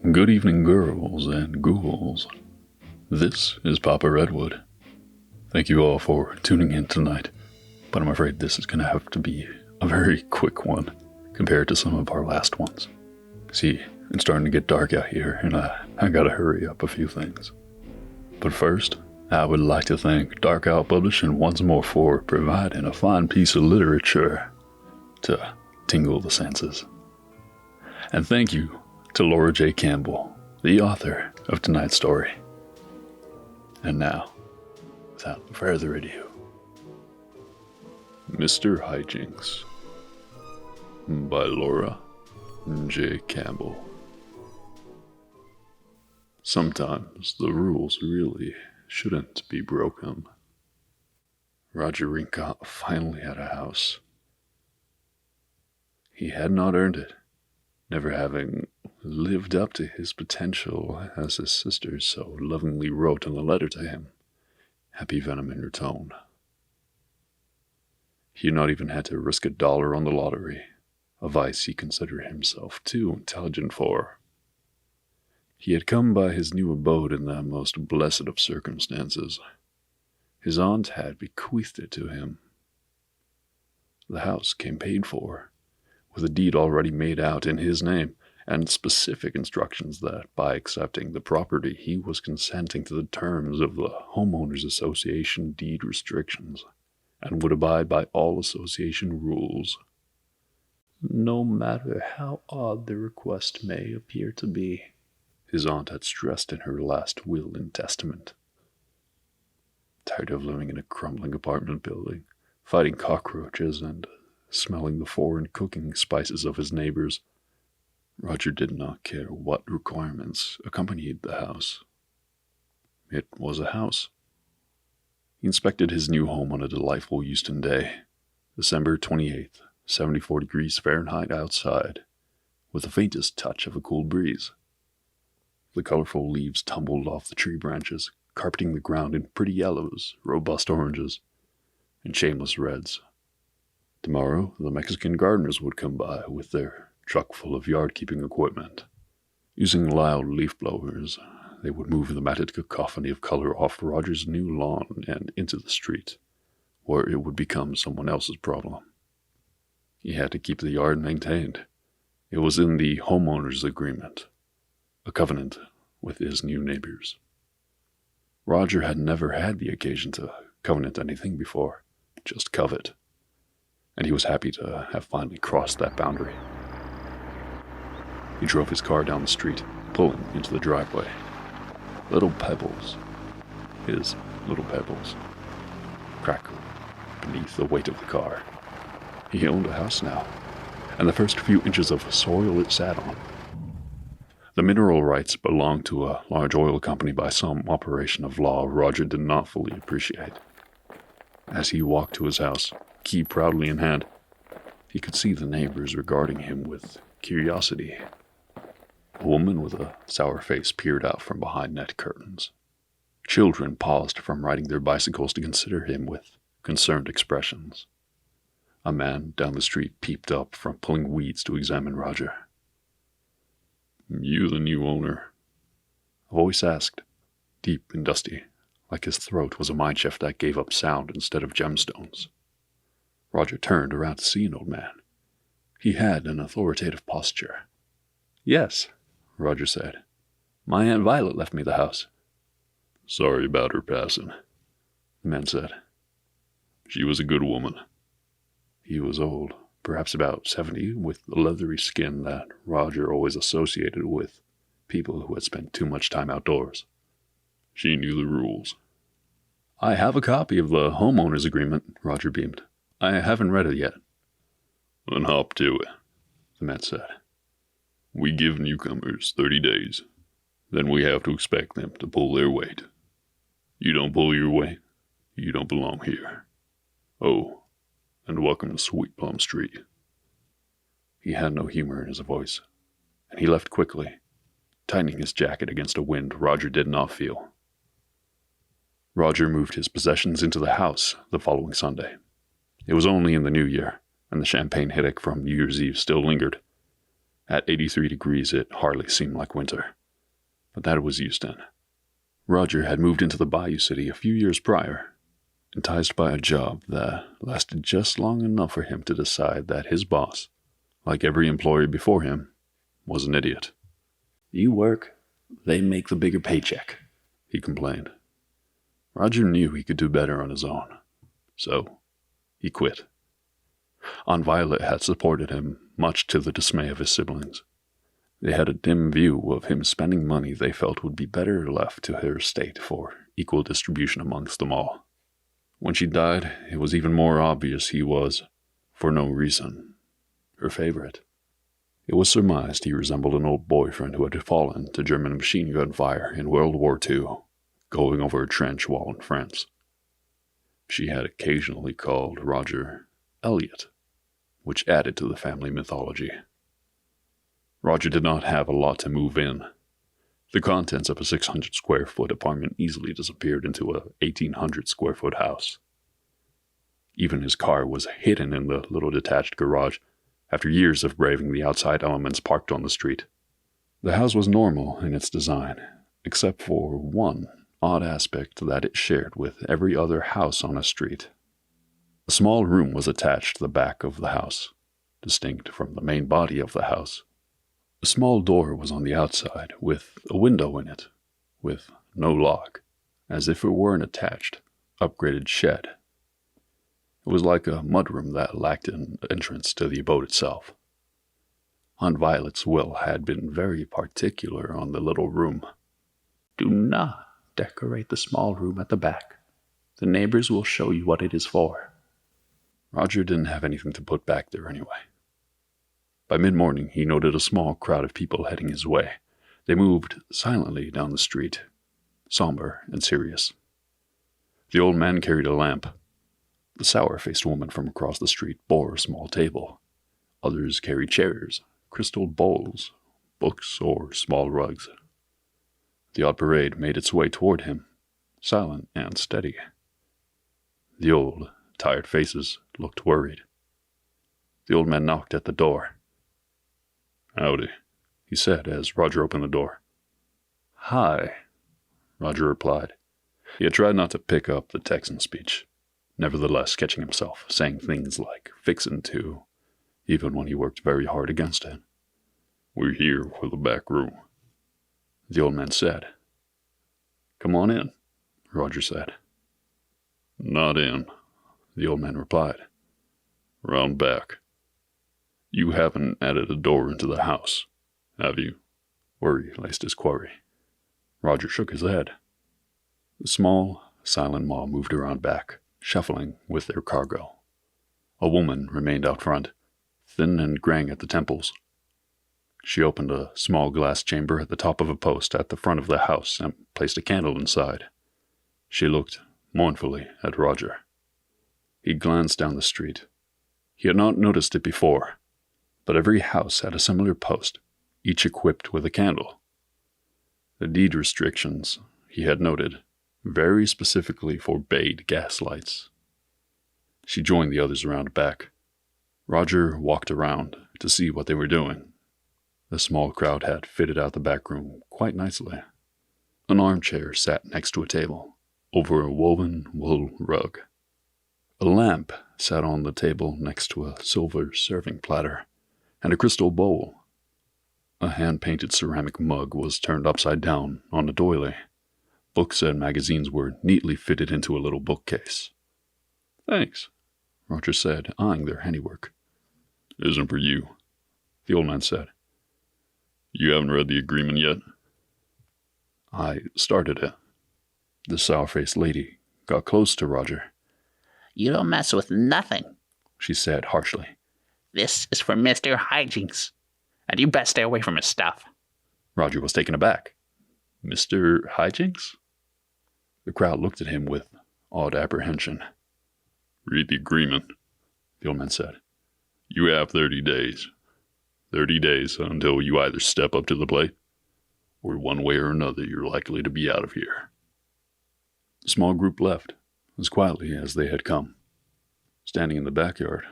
Good evening, girls and ghouls. This is Poppa Redwood. Thank you all for tuning in tonight, but I'm afraid this is going to have to be a very quick one compared to some of our last ones. See, it's starting to get dark out here, and I gotta hurry up a few things. But first, I would like to thank Dark Out Publishing once more for providing a fine piece of literature to tingle the senses. And thank you to Laura J. Campbell, the author of tonight's story. And now, without further ado, Mr. Hijinks by Laura J. Campbell. Sometimes the rules really shouldn't be broken. Roger Rincott finally had a house. He had not earned it, never having lived up to his potential, as his sister so lovingly wrote in a letter to him, happy venom in her tone. He had not even had to risk $1 on the lottery, a vice he considered himself too intelligent for. He had come by his new abode in the most blessed of circumstances. His aunt had bequeathed it to him. The house came paid for, with a deed already made out in his name, and specific instructions that, by accepting the property, he was consenting to the terms of the Homeowners Association deed restrictions, and would abide by all association rules, no matter how odd the request may appear to be, his aunt had stressed in her last will and testament. Tired of living in a crumbling apartment building, fighting cockroaches, and smelling the foreign cooking spices of his neighbors, Roger did not care what requirements accompanied the house. It was a house. He inspected his new home on a delightful Houston day, December 28th, 74 degrees Fahrenheit outside, with the faintest touch of a cool breeze. The colorful leaves tumbled off the tree branches, carpeting the ground in pretty yellows, robust oranges, and shameless reds. Tomorrow, the Mexican gardeners would come by with their truck full of yard-keeping equipment. Using loud leaf blowers, they would move the matted cacophony of color off Roger's new lawn and into the street, where it would become someone else's problem. He had to keep the yard maintained. It was in the homeowner's agreement, a covenant with his new neighbors. Roger had never had the occasion to covenant anything before, just covet, and he was happy to have finally crossed that boundary. He drove his car down the street, pulling into the driveway. Little pebbles, his little pebbles, crackled beneath the weight of the car. He owned a house now, and the first few inches of soil it sat on. The mineral rights belonged to a large oil company by some operation of law Roger did not fully appreciate. As he walked to his house, key proudly in hand, he could see the neighbors regarding him with curiosity. A woman with a sour face peered out from behind net curtains. Children paused from riding their bicycles to consider him with concerned expressions. A man down the street peeped up from pulling weeds to examine Roger. "You the new owner?" A voice asked, deep and dusty, like his throat was a mineshaft that gave up sound instead of gemstones. Roger turned around to see an old man. He had an authoritative posture. "Yes," Roger said. "My Aunt Violet left me the house." "Sorry about her passing," the man said. "She was a good woman." He was old, perhaps about 70, with the leathery skin that Roger always associated with people who had spent too much time outdoors. "She knew the rules." "I have a copy of the homeowner's agreement," Roger beamed. "I haven't read it yet." "Then hop to it," the man said. "We give newcomers 30 days. Then we have to expect them to pull their weight. You don't pull your weight, you don't belong here. Oh, and welcome to Sweet Plum Street." He had no humor in his voice, and he left quickly, tightening his jacket against a wind Roger did not feel. Roger moved his possessions into the house the following Sunday. It was only in the new year, and the champagne headache from New Year's Eve still lingered. At 83 degrees, it hardly seemed like winter, but that was Houston. Roger had moved into the Bayou City a few years prior, enticed by a job that lasted just long enough for him to decide that his boss, like every employee before him, was an idiot. "You work, they make the bigger paycheck," he complained. Roger knew he could do better on his own, so he quit. Aunt Violet had supported him, much to the dismay of his siblings. They had a dim view of him spending money they felt would be better left to her estate for equal distribution amongst them all. When she died, it was even more obvious he was, for no reason, her favorite. It was surmised he resembled an old boyfriend who had fallen to German machine gun fire in World War II, going over a trench wall in France. She had occasionally called Roger Elliot, which added to the family mythology. Roger did not have a lot to move in. The contents of a 600-square-foot apartment easily disappeared into a 1,800-square-foot house. Even his car was hidden in the little detached garage after years of braving the outside elements parked on the street. The house was normal in its design, except for one odd aspect that it shared with every other house on a street. A small room was attached to the back of the house, distinct from the main body of the house. A small door was on the outside, with a window in it, with no lock, as if it were an attached, upgraded shed. It was like a mudroom that lacked an entrance to the abode itself. Aunt Violet's will had been very particular on the little room. "Do not decorate the small room at the back. The neighbors will show you what it is for." Roger didn't have anything to put back there anyway. By mid-morning, he noted a small crowd of people heading his way. They moved silently down the street, somber and serious. The old man carried a lamp. The sour-faced woman from across the street bore a small table. Others carried chairs, crystal bowls, books, or small rugs. The odd parade made its way toward him, silent and steady. The old, tired faces looked worried. The old man knocked at the door. "Howdy," he said as Roger opened the door. "Hi," Roger replied. He had tried not to pick up the Texan speech, nevertheless catching himself saying things like "fixin' to," even when he worked very hard against it. "We're here for the back room," the old man said. "Come on in," Roger said. "Not in," the old man replied. "Round back. You haven't added a door into the house, have you?" Worry laced his query. Roger shook his head. The small, silent mob moved around back, shuffling with their cargo. A woman remained out front, thin and graying at the temples. She opened a small glass chamber at the top of a post at the front of the house and placed a candle inside. She looked mournfully at Roger. He glanced down the street. He had not noticed it before, but every house had a similar post, each equipped with a candle. The deed restrictions, he had noted, very specifically forbade gas lights. She joined the others around back. Roger walked around to see what they were doing. The small crowd had fitted out the back room quite nicely. An armchair sat next to a table, over a woven wool rug. A lamp sat on the table next to a silver serving platter and a crystal bowl. A hand-painted ceramic mug was turned upside down on a doily. Books and magazines were neatly fitted into a little bookcase. "Thanks," Roger said, eyeing their handiwork. "Isn't for you," the old man said. "You haven't read the agreement yet?" "I started it." The sour-faced lady got close to Roger. "You don't mess with nothing," she said harshly. "This is for Mr. Hijinks, and you best stay away from his stuff." Roger was taken aback. "Mr. Hijinks?" The crowd looked at him with odd apprehension. "Read the agreement," the old man said. "You have 30 days. 30 days until you either step up to the plate, or one way or another you're likely to be out of here." The small group left, as quietly as they had come. Standing in the backyard,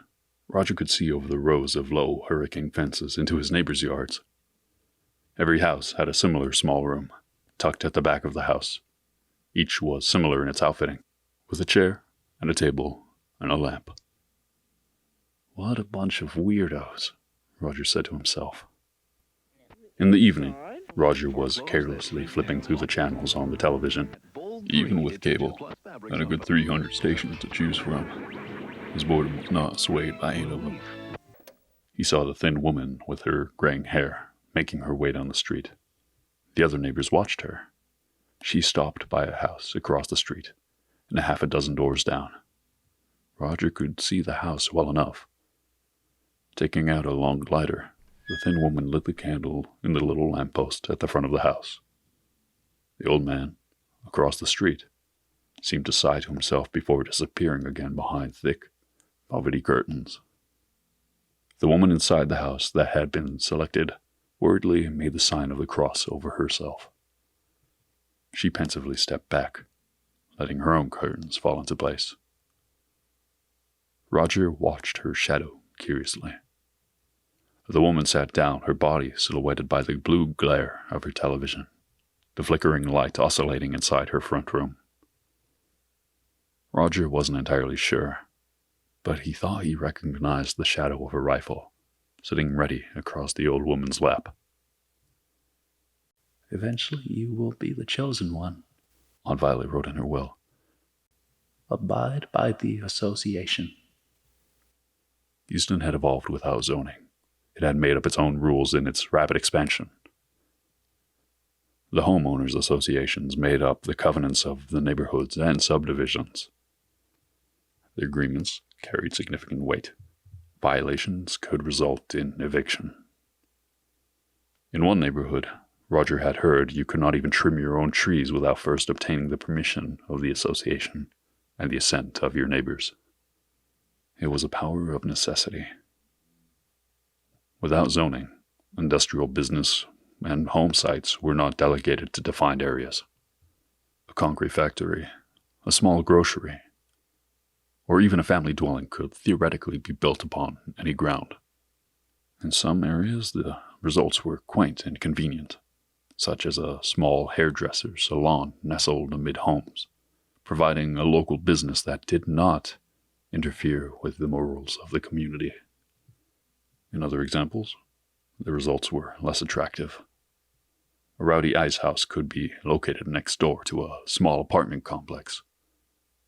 Roger could see over the rows of low hurricane fences into his neighbors' yards. Every house had a similar small room, tucked at the back of the house. Each was similar in its outfitting, with a chair and a table and a lamp. What a bunch of weirdos, Roger said to himself. In the evening, Roger was carelessly flipping through the channels on the television. Even with cable and a good 300 stations to choose from, his boredom was not swayed by any of them. He saw the thin woman with her graying hair making her way down the street. The other neighbors watched her. She stopped by a house across the street, and a half a dozen doors down. Roger could see the house well enough. Taking out a long lighter, the thin woman lit the candle in the little lamppost at the front of the house. The old man, across the street, seemed to sigh to himself before disappearing again behind thick, velvety curtains. The woman inside the house that had been selected worriedly made the sign of the cross over herself. She pensively stepped back, letting her own curtains fall into place. Roger watched her shadow curiously. The woman sat down, her body silhouetted by the blue glare of her television, the flickering light oscillating inside her front room. Roger wasn't entirely sure, but he thought he recognized the shadow of a rifle, sitting ready across the old woman's lap. Eventually you will be the chosen one, Aunt Violet wrote in her will. Abide by the association. Houston had evolved without zoning. It had made up its own rules in its rapid expansion. The homeowners' associations made up the covenants of the neighborhoods and subdivisions. The agreements carried significant weight. Violations could result in eviction. In one neighborhood, Roger had heard you could not even trim your own trees without first obtaining the permission of the association and the assent of your neighbors. It was a power of necessity. Without zoning, industrial business and home sites were not delegated to defined areas. A concrete factory, a small grocery, or even a family dwelling could theoretically be built upon any ground. In some areas, the results were quaint and convenient, such as a small hairdresser's salon nestled amid homes, providing a local business that did not interfere with the morals of the community. In other examples, the results were less attractive. A rowdy ice house could be located next door to a small apartment complex,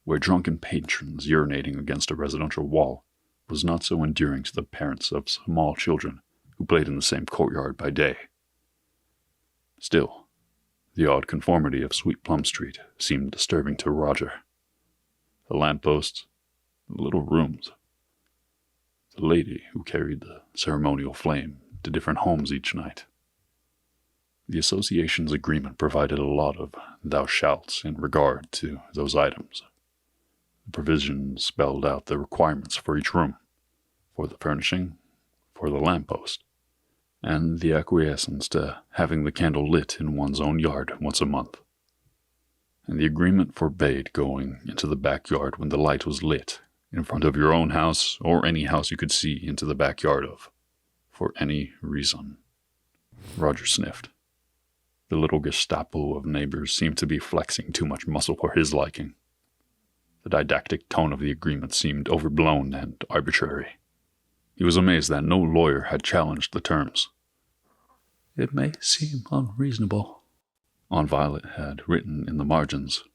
where drunken patrons urinating against a residential wall was not so endearing to the parents of small children who played in the same courtyard by day. Still, the odd conformity of Sweet Plum Street seemed disturbing to Roger. The lampposts, the little rooms, the lady who carried the ceremonial flame to different homes each night. The association's agreement provided a lot of thou shalts in regard to those items. The provisions spelled out the requirements for each room, for the furnishing, for the lamppost, and the acquiescence to having the candle lit in one's own yard once a month. And the agreement forbade going into the backyard when the light was lit in front of your own house or any house you could see into the backyard of, for any reason. Roger sniffed. The little Gestapo of neighbors seemed to be flexing too much muscle for his liking. The didactic tone of the agreement seemed overblown and arbitrary. He was amazed that no lawyer had challenged the terms. It may seem unreasonable, Aunt Violet had written in the margins,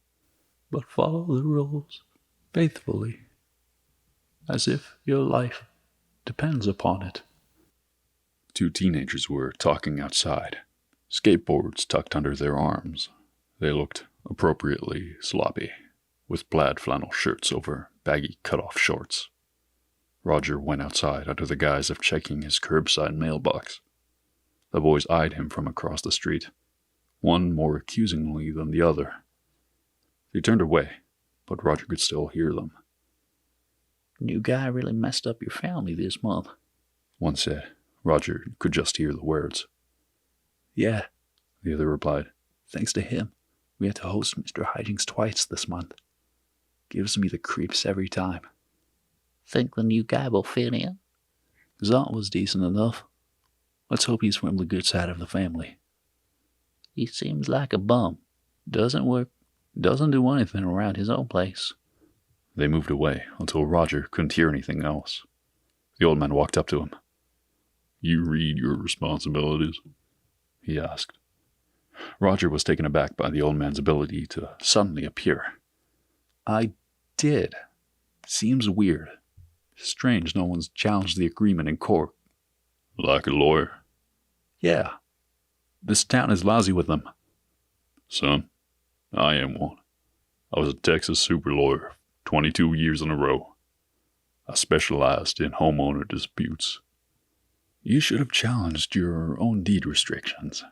but follow the rules faithfully, as if your life depends upon it. Two teenagers were talking outside, skateboards tucked under their arms. They looked appropriately sloppy, with plaid flannel shirts over baggy cut-off shorts. Roger went outside under the guise of checking his curbside mailbox. The boys eyed him from across the street, one more accusingly than the other. They turned away, but Roger could still hear them. New guy really messed up your family this month, one said. Roger could just hear the words. Yeah, the other replied. Thanks to him, we had to host Mr. Hijinks twice this month. Gives me the creeps every time. Think the new guy will fit in? His aunt was decent enough. Let's hope he's from the good side of the family. He seems like a bum. Doesn't work. Doesn't do anything around his own place. They moved away until Roger couldn't hear anything else. The old man walked up to him. "You read your responsibilities?" he asked. Roger was taken aback by the old man's ability to suddenly appear. I did. Seems weird. Strange no one's challenged the agreement in court. "Like a lawyer?" Yeah. This town is lousy with them. "Son, I am one. I was a Texas super lawyer 22 years in a row. I specialized in homeowner disputes." You should have challenged your own deed restrictions.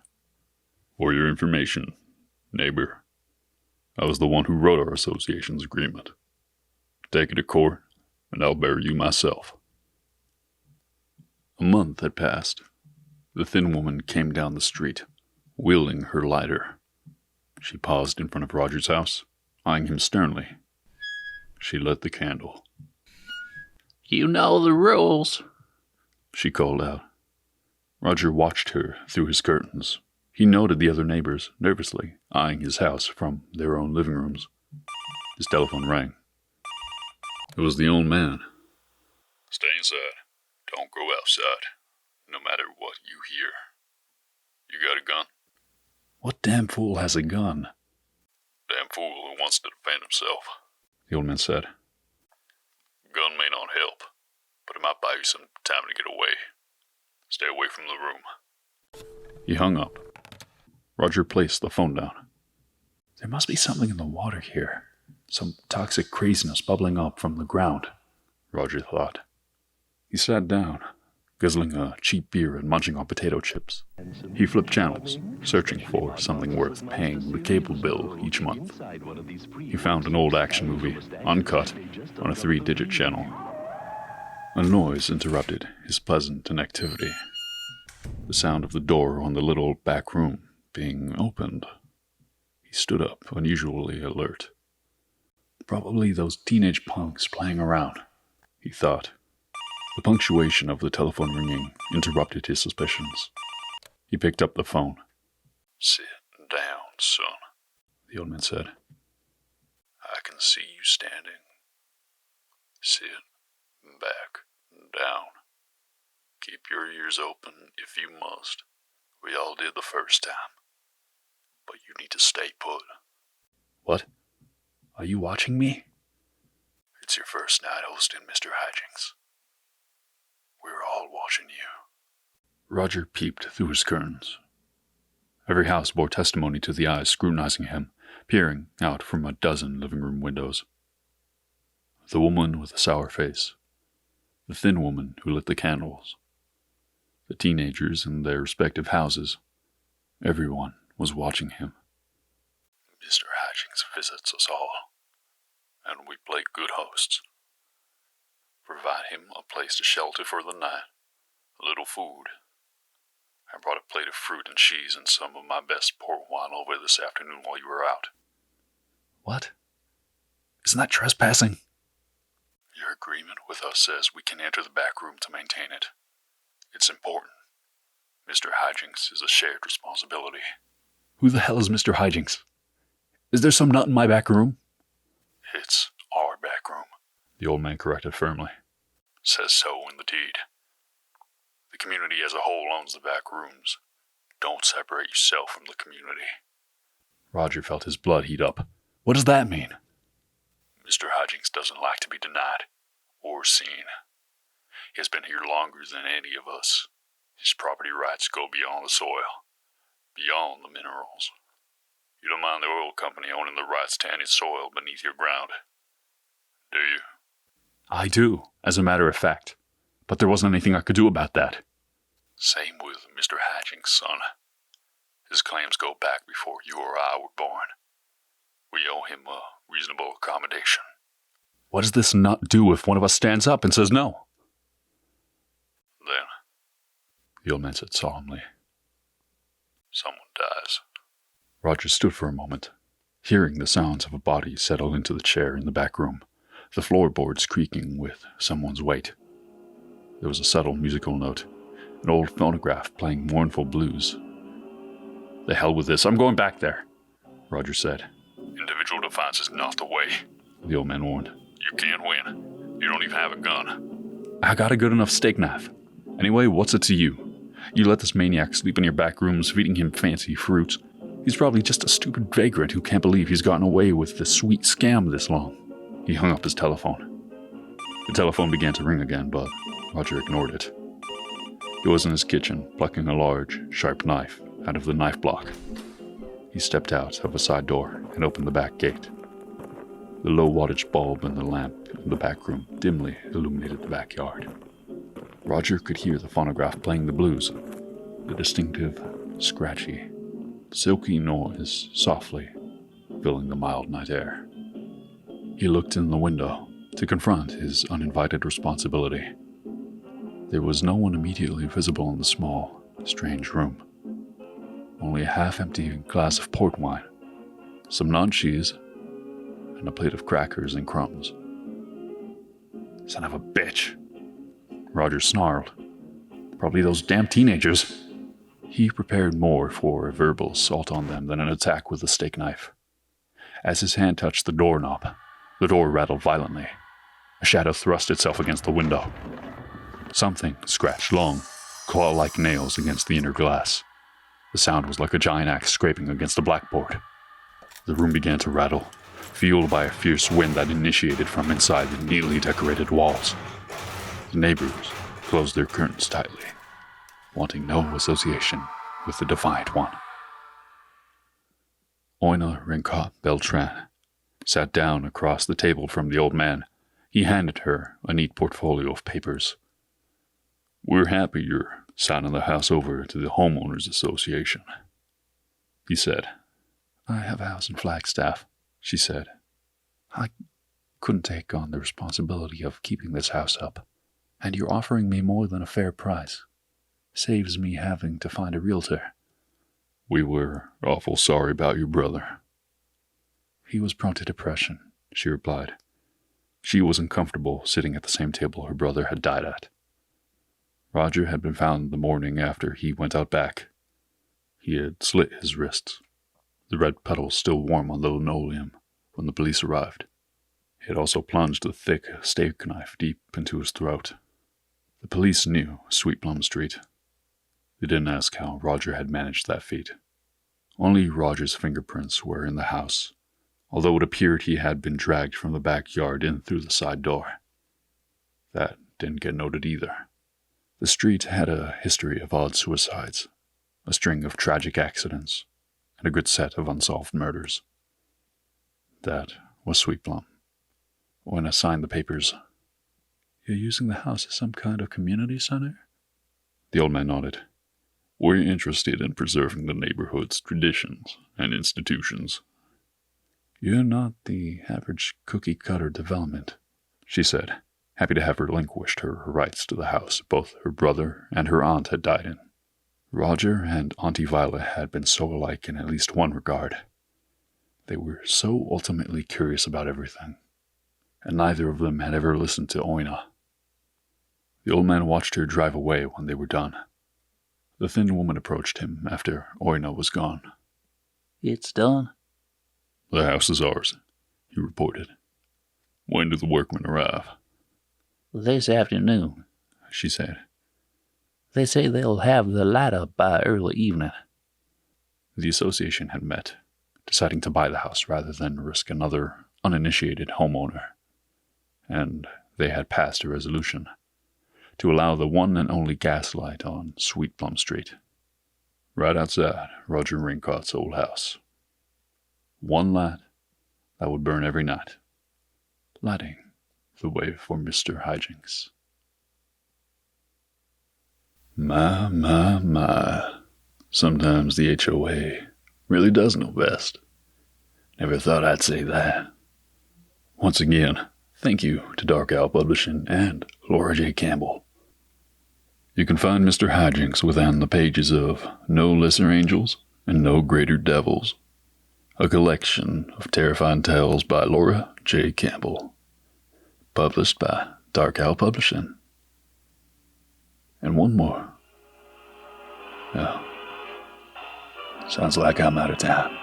"For your information, neighbor, I was the one who wrote our association's agreement. Take it to court, and I'll bury you myself." A month had passed. The thin woman came down the street, wielding her lighter. She paused in front of Roger's house, eyeing him sternly. She lit the candle. You know the rules, she called out. Roger watched her through his curtains. He noted the other neighbors nervously eyeing his house from their own living rooms. His telephone rang. It was the old man. "Stay inside. Don't go outside, no matter what you hear. You got a gun?" What damn fool has a gun? "Damn fool who wants to defend himself," the old man said. "Gun may not help, but it might buy you some time to get away. Stay away from the room." He hung up. Roger placed the phone down. There must be something in the water here. Some toxic craziness bubbling up from the ground, Roger thought. He sat down, guzzling a cheap beer and munching on potato chips. He flipped channels, searching for something worth paying the cable bill each month. He found an old action movie, uncut, on a 3-digit channel. A noise interrupted his pleasant inactivity. The sound of the door on the little back room being opened. He stood up, unusually alert. Probably those teenage punks playing around, he thought. The punctuation of the telephone ringing interrupted his suspicions. He picked up the phone. "Sit down, son," the old man said. "I can see you standing. Sit back down. Keep your ears open if you must. We all did the first time. But you need to stay put." What? Are you watching me? "It's your first night hosting Mr. Hijinks. We're all watching you." Roger peeped through his curtains. Every house bore testimony to the eyes scrutinizing him, peering out from a dozen living room windows. The woman with the sour face. The thin woman who lit the candles. The teenagers in their respective houses. Everyone was watching him. "Mr. Hijinks visits us all, and we play good hosts. Provide him a place to shelter for the night, a little food. I brought a plate of fruit and cheese and some of my best port wine over this afternoon while you were out." What? Isn't that trespassing? "Your agreement with us says we can enter the back room to maintain it. It's important. Mr. Hijinks is a shared responsibility." Who the hell is Mr. Hijinks? Is there some nut in my back room? "It's our back room," the old man corrected firmly. "Says so in the deed. The community as a whole owns the back rooms. Don't separate yourself from the community." Roger felt his blood heat up. What does that mean? "Mr. Hijinks doesn't like to be denied or seen. He has been here longer than any of us. His property rights go beyond the soil, beyond the minerals. You don't mind the oil company owning the rights to any soil beneath your ground, do you?" I do, as a matter of fact. But there wasn't anything I could do about that. "Same with Mr. Hijinks, son. His claims go back before you or I were born. We owe him a reasonable accommodation." What does this nut do if one of us stands up and says no? "Then," the old man said solemnly, "someone dies." Roger stood for a moment, hearing the sounds of a body settle into the chair in the back room, the floorboards creaking with someone's weight. There was a subtle musical note, an old phonograph playing mournful blues. "The hell with this, I'm going back there," Roger said. "Individual defense is not the way," the old man warned. "You can't win. You don't even have a gun." "I got a good enough steak knife. Anyway, what's it to you? You let this maniac sleep in your back rooms, feeding him fancy fruits. He's probably just a stupid vagrant who can't believe he's gotten away with this sweet scam this long." He hung up his telephone. The telephone began to ring again, but Roger ignored it. He was in his kitchen, plucking a large, sharp knife out of the knife block. He stepped out of a side door and opened the back gate. The low wattage bulb in the lamp in the back room dimly illuminated the backyard. Roger could hear the phonograph playing the blues, the distinctive, scratchy, silky noise softly filling the mild night air. He looked in the window to confront his uninvited responsibility. There was no one immediately visible in the small, strange room. Only a half-empty glass of port wine, some naan cheese, and a plate of crackers and crumbs. "Son of a bitch," Roger snarled. "Probably those damn teenagers." He prepared more for a verbal assault on them than an attack with a steak knife. As his hand touched the doorknob, the door rattled violently. A shadow thrust itself against the window. Something scratched long, claw-like nails against the inner glass. The sound was like a giant axe scraping against a blackboard. The room began to rattle, fueled by a fierce wind that initiated from inside the neatly decorated walls. The neighbors closed their curtains tightly, wanting no association with the defiant one. Oina Rincott Beltran sat down across the table from the old man. He handed her a neat portfolio of papers. "We're happy you're signing the house over to the Homeowners Association," he said. "I have a house in Flagstaff," she said. "I couldn't take on the responsibility of keeping this house up, and you're offering me more than a fair price. Saves me having to find a realtor." "We were awful sorry about your brother." "He was prone to depression," she replied. She was uncomfortable sitting at the same table her brother had died at. Roger had been found the morning after he went out back. He had slit his wrists, the red petals still warm on the linoleum when the police arrived. He had also plunged a thick steak knife deep into his throat. The police knew Sweet Plum Street. They didn't ask how Roger had managed that feat. Only Roger's fingerprints were in the house, although it appeared he had been dragged from the backyard in through the side door. That didn't get noted either. The street had a history of odd suicides, a string of tragic accidents, and a good set of unsolved murders. That was Sweet Plum. When I signed the papers, "You're using the house as some kind of community center?" The old man nodded. "We're interested in preserving the neighborhood's traditions and institutions." "You're not the average cookie-cutter development," she said, happy to have relinquished her rights to the house both her brother and her aunt had died in. Roger and Auntie Violet had been so alike in at least one regard. They were so ultimately curious about everything, and neither of them had ever listened to Oina. The old man watched her drive away when they were done. The thin woman approached him after Oina was gone. "It's done?" "The house is ours," he reported. "When do the workmen arrive?" "This afternoon," she said. "They say they'll have the light up by early evening." The association had met, deciding to buy the house rather than risk another uninitiated homeowner, and they had passed a resolution to allow the one and only gaslight on Sweet Plum Street, right outside Roger Rincott's old house. One light that would burn every night, lighting the way for Mr. Hijinks. My. Sometimes the HOA really does know best. Never thought I'd say that. Once again, thank you to Dark Owl Publishing and Laura J. Campbell. You can find Mr. Hijinks within the pages of No Lesser Angels and No Greater Devils, a collection of terrifying tales by Laura J. Campbell. published by Dark Owl Publishing. And one more. Oh, sounds like I'm out of time.